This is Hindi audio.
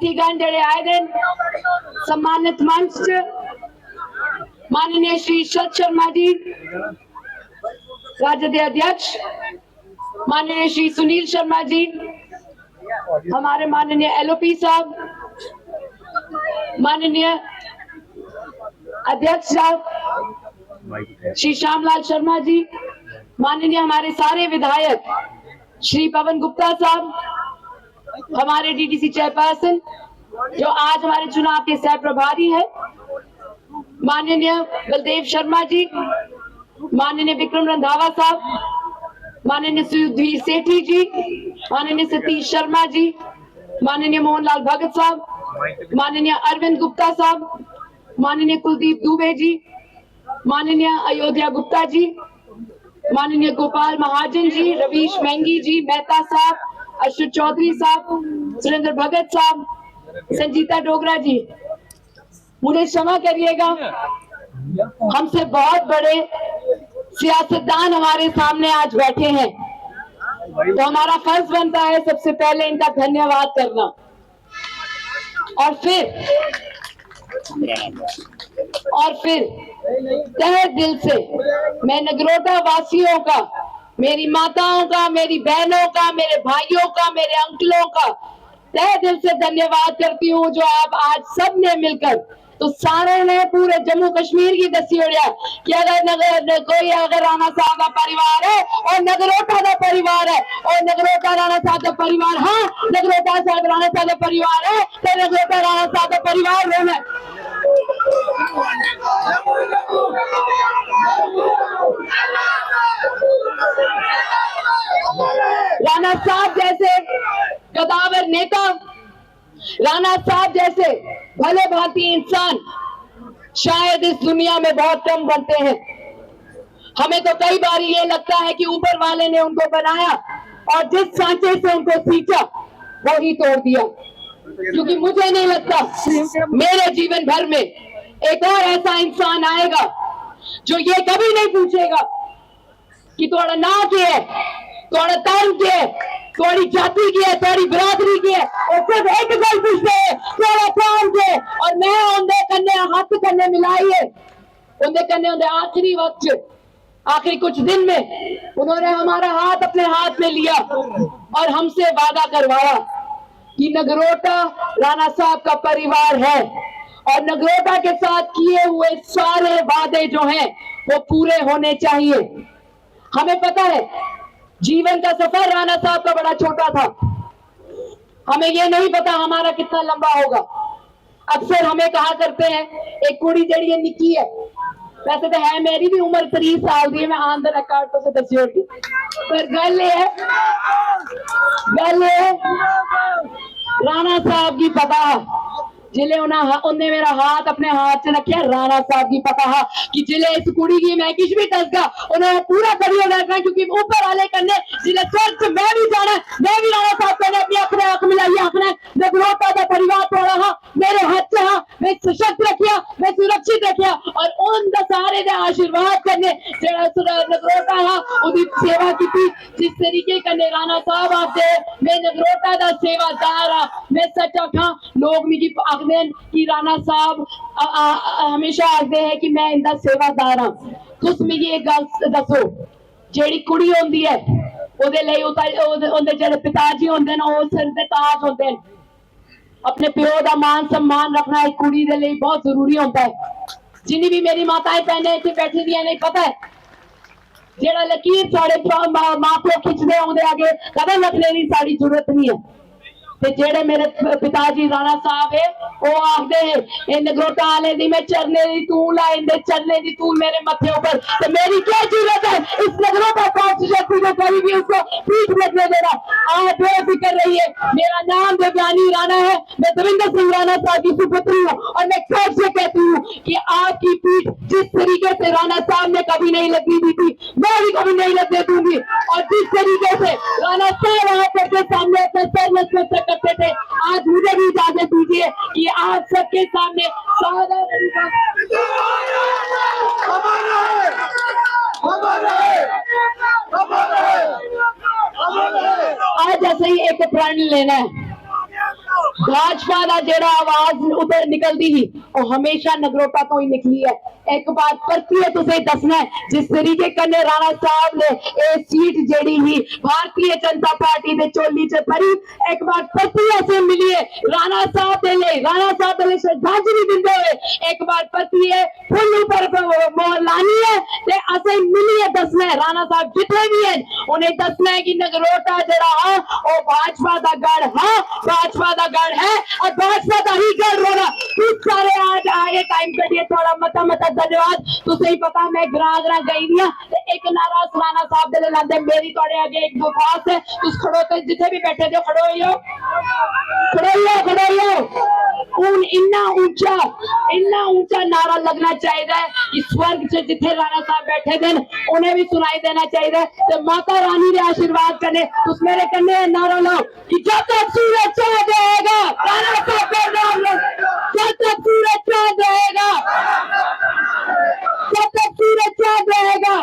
अतिथिगण जेडे आए दिन सम्मानित मंच माननीय श्री शरद शर्मा जी राज्य के अध्यक्ष, माननीय श्री सुनील शर्मा जी, हमारे माननीय एलओपी साहब, माननीय अध्यक्ष साहब श्री श्यामलाल शर्मा जी, माननीय हमारे सारे विधायक श्री पवन गुप्ता साहब, हमारे डीडीसी चेयरपर्सन जो आज हमारे चुनाव के सह प्रभारी है, माननीय बलदेव शर्मा जी, माननीय विक्रम रंधावा साहब, माननीय सुधीर सेठी जी, माननीय सतीश शर्मा जी, माननीय मोहनलाल भगत साहब, माननीय अरविंद गुप्ता साहब, माननीय कुलदीप दुबे जी, माननीय अयोध्या गुप्ता जी, माननीय गोपाल महाजन जी, रवीश मेंगी जी, मेहता साहब, अशोक चौधरी साहब, सुरेंद्र भगत साहब, संजीता डोगरा जी, मुझे क्षमा करिएगा, हमसे बहुत बड़े सियासतदान हमारे सामने आज बैठे हैं, तो हमारा फर्ज बनता है सबसे पहले इनका धन्यवाद करना। और फिर तहे दिल से मैं नगरोटा वासियों का, मेरी माताओं का, मेरी बहनों का, मेरे भाइयों का, मेरे अंकलों का तहे दिल से धन्यवाद करती हूँ, जो आप आज सब ने मिलकर, तो सारे ने पूरे जम्मू कश्मीर की दसी उड़िया कि अगर कोई अगर राणा साहब का परिवार है और नगरोटा का परिवार है और नगरोटा राणा साहब का परिवार, हाँ नगरोटा साहब राणा साहब का परिवार है तो नगरोटा राणा साहब का परिवार है। राणा साहब जैसे कदावर नेता, राणा साहब जैसे भले भांति इंसान शायद इस दुनिया में बहुत कम बनते हैं। हमें तो कई बार ये लगता है कि ऊपर वाले ने उनको बनाया और जिस सांचे से उनको सींचा वो ही तोड़ दिया, क्योंकि मुझे नहीं लगता मेरे जीवन भर में एक और ऐसा इंसान आएगा जो ये कभी नहीं पूछेगा कि तुम्हारा नाम क्या है, तुम्हारा धर्म क्या है, तुम्हारी जाति की है, तुम्हारी बिरादरी की है, और सिर्फ एक गल पूछते हैं तुम्हारा काम क्या है। और मैं उनके कन्ने हाथ कन्ने मिलाइए, उनके कन्ने उनके आखिरी वक्त, आखिरी कुछ दिन में उन्होंने हमारा हाथ अपने हाथ में लिया और हमसे वादा करवाया कि नगरोटा राणा साहब का परिवार है और नगरोटा के साथ किए हुए सारे वादे जो हैं वो पूरे होने चाहिए। हमें पता है जीवन का सफर राणा साहब का बड़ा छोटा था, हमें ये नहीं पता हमारा कितना लंबा होगा। अक्सर हमें कहा करते हैं एक कुड़ी जड़ी निकी है, वैसे तो है मेरी भी उम्र 30 साल दी है, मैं आंदर रिकॉर्ड तो से दसी होगी, पर गल है राणा साहब की पता जिले उन्हें मेरा हाथ अपने हाथ से रखा, राणा साहब की पता कि जिले इस कुड़ी की मैं किस भी दसगा उन्हें पूरा करिए रखना, क्योंकि ऊपर वाले करने जिले स्वर्ग से मैं भी जाना, मैं भी राणा साहब करने अपनी अपने आंख मिलाई आंखने नगरोटा का परिवार तोड़ा हाँ मेरे हाथ से, हाँ मैं सशक्त रखिया, मैं सुरक्षित रखिया और उन सारे ने आशीर्वाद करने नगरोटा हाँ उनकी सेवा की थी जिस तरीके करने राणा साहब आते मैं नगरोटा का सेवादार हाँ, मैं सच आखा लोग मिगी कि राणा साहब हमेशा आखते हैं कि मैं इनका सेवादार हाँ। तुस मिगी एक गल दसो, जेड़ी कुड़ी होंदी है ओदे लई ओदे जेड़े पिताजी होंदे न ओ सिर ते ताज होंदे न, अपने प्यो दा मान सम्मान रखना एक कुड़ी दे लई बहुत जरूरी होता है। जिन्नी भी मेरी माताएं बहनें इत्थे बैठी दियां ने पता है जेड़ा लकीर साढ़े मां प्यो खिंचदे आउंदे आगे कदम रखने की साड़ी जरूरत नहीं है। ते जेड़े मेरे पिताजी राणा साहब है वो आखदे हैं नगरोटा आले दी मैं चरने दी तू ला इंदे चरने दी तू मेरे मथे ऊपर, तो मेरी क्या जरूरत है इस नगरोटा कॉन्स्टिट्यूंसी को कभी भी उसको पीठ लगने देना। आज बेफिक्र रहिए, मेरा नाम देवयानी राणा है, मैं देवेंद्र सिंह राणा साहब की सुपुत्री हूँ और मैं खैर से कहती हूँ कि आपकी पीठ जिस तरीके से राणा साहब ने कभी नहीं लगनी दी थी मैं भी कभी नहीं लगने दूंगी, और जिस तरीके से राणा साहब वहां पर सामने अपने सर में करते थे आज मुझे भी इजाजत दीजिए कि आप सबके सामने आज ऐसे ही एक प्रण लेना है भाजपा का जेड़ा आवाज उधर निकलती ही वो हमेशा नगरोटा तो ही निकली है। एक बात परतिए तुझे दसना है, जिस तरीके कन्ने राणा साहब ने ये सीट जेड़ी ही भारतीय जनता पार्टी दे चोली च भरी, एक बार परतिए से मिलिए राणा साहब दे लिए, राणा साहब दे लिए श्रद्धांजलि दिंदे हुए एक बार परतिए फुल ऊपर मोहर लानी है ते असें मिलिए दसना है राणा साहब जिथे भी हैं उन्हें दसना है कि नगरोटा जड़ा हा वो भाजपा दा गढ़ हा, भाजपा दा गढ़ है और भाजपा का ही गढ़ होगा। कुछ सारे आज आए टाइम कटिए थोड़ा मता मता धन्यवाद। तुझे ही पता मैं ग्रां ग्रां गई दियां ते एक नारा राणा साहब दे लांदे मेरी तोड़े आगे एक दरखास्त है, तुस खड़ो ते जिथे भी बैठे थे खड़ो होइयो, खड़ो होइयो, खड़ो होइयो। उन इन्ना ऊंचा नारा लगना चाहिए कि स्वर्ग से जिथे राणा साहब बैठे थे उन्हें भी सुनाई देना चाहिए। तो माता रानी ने आशीर्वाद करने उस मेरे कन्ने नारा लो कि जब तक सूरज चांद रहेगा राणा साहब का नाम लो, जब तक सूरज चांद रहेगा, जब तक सूरज चांद रहेगा